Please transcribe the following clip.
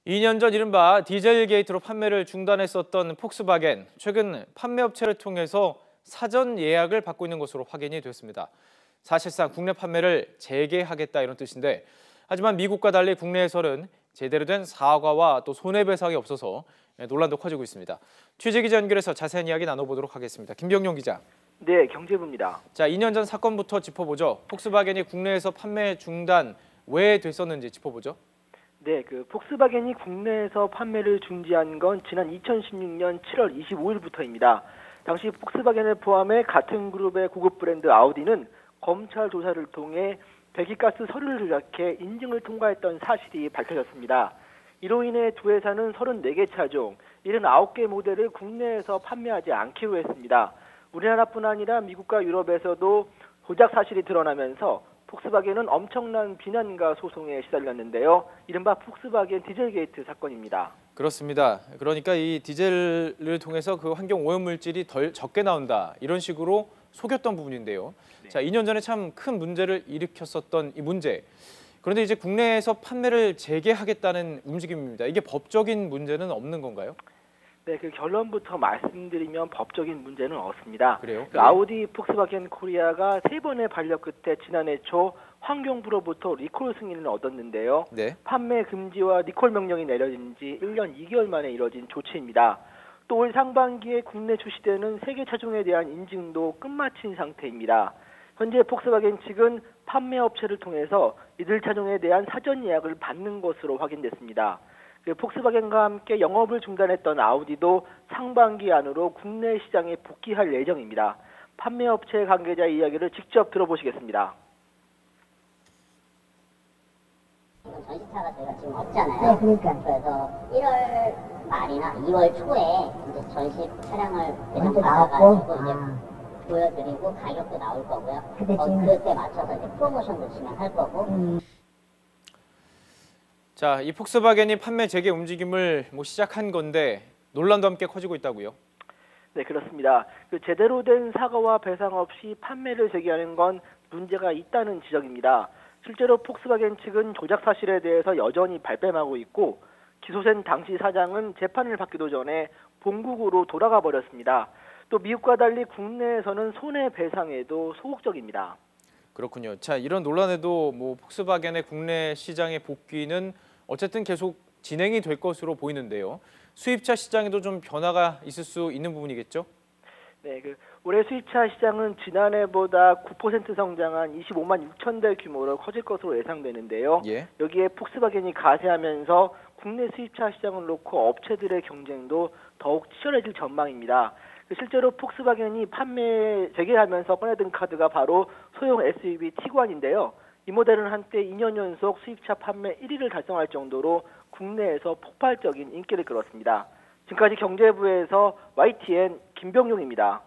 2년 전 이른바 디젤 게이트로 판매를 중단했었던 폭스바겐, 최근 판매업체를 통해서 사전 예약을 받고 있는 것으로 확인이 됐습니다. 사실상 국내 판매를 재개하겠다 이런 뜻인데, 하지만 미국과 달리 국내에서는 제대로 된 사과와 또 손해배상이 없어서 논란도 커지고 있습니다. 취재기자 연결해서 자세한 이야기 나눠보도록 하겠습니다. 김병용 기자. 네, 경제부입니다. 자, 2년 전 사건부터 짚어보죠. 폭스바겐이 국내에서 판매 중단 왜 됐었는지 짚어보죠. 네, 폭스바겐이 국내에서 판매를 중지한 건 지난 2016년 7월 25일부터입니다. 당시 폭스바겐을 포함해 같은 그룹의 고급 브랜드 아우디는 검찰 조사를 통해 배기가스 서류를 조작해 인증을 통과했던 사실이 밝혀졌습니다. 이로 인해 두 회사는 34개 차종, 79개 모델을 국내에서 판매하지 않기로 했습니다. 우리나라뿐 아니라 미국과 유럽에서도 조작 사실이 드러나면서 폭스바겐은 엄청난 비난과 소송에 시달렸는데요. 이른바 폭스바겐 디젤게이트 사건입니다. 그렇습니다. 그러니까 이 디젤을 통해서 그 환경 오염물질이 덜 적게 나온다, 이런 식으로 속였던 부분인데요. 네. 자, 2년 전에 참 큰 문제를 일으켰었던 이 문제. 그런데 이제 국내에서 판매를 재개하겠다는 움직임입니다. 이게 법적인 문제는 없는 건가요? 네, 결론부터 말씀드리면 법적인 문제는 없습니다. 그래요? 아우디 폭스바겐 코리아가 3번의 반려 끝에 지난해 초 환경부로부터 리콜 승인을 얻었는데요. 네. 판매 금지와 리콜 명령이 내려진 지 1년 2개월 만에 이뤄진 조치입니다. 또 올 상반기에 국내 출시되는 3개 차종에 대한 인증도 끝마친 상태입니다. 현재 폭스바겐 측은 판매 업체를 통해서 이들 차종에 대한 사전 예약을 받는 것으로 확인됐습니다. 폭스바겐과 함께 영업을 중단했던 아우디도 상반기 안으로 국내 시장에 복귀할 예정입니다. 판매업체 관계자의 이야기를 직접 들어보시겠습니다. 전시차가 저희가 지금 없잖아요. 네, 그러니까. 그래서 1월 말이나 2월 초에 이제 전시 차량을 매장 받아가지고 이제 보여드리고 가격도 나올 거고요. 그때 맞춰서 이제 프로모션도 진행할 거고. 자, 이 폭스바겐이 판매 재개 움직임을 시작한 건데 논란도 함께 커지고 있다고요? 네, 그렇습니다. 제대로 된 사과와 배상 없이 판매를 재개하는 건 문제가 있다는 지적입니다. 실제로 폭스바겐 측은 조작 사실에 대해서 여전히 발뺌하고 있고, 기소된 당시 사장은 재판을 받기도 전에 본국으로 돌아가 버렸습니다. 또 미국과 달리 국내에서는 손해배상에도 소극적입니다. 그렇군요. 자, 이런 논란에도 폭스바겐의 국내 시장의 복귀는 어쨌든 계속 진행이 될 것으로 보이는데요. 수입차 시장에도 좀 변화가 있을 수 있는 부분이겠죠? 네, 올해 수입차 시장은 지난해보다 9% 성장한 25만 6천 대 규모로 커질 것으로 예상되는데요. 예. 여기에 폭스바겐이 가세하면서 국내 수입차 시장을 놓고 업체들의 경쟁도 더욱 치열해질 전망입니다. 실제로 폭스바겐이 판매 재개하면서 꺼내든 카드가 바로 소형 SUV 티구안인데요. 이 모델은 한때 2년 연속 수입차 판매 1위를 달성할 정도로 국내에서 폭발적인 인기를 끌었습니다. 지금까지 경제부에서 YTN 김병용입니다.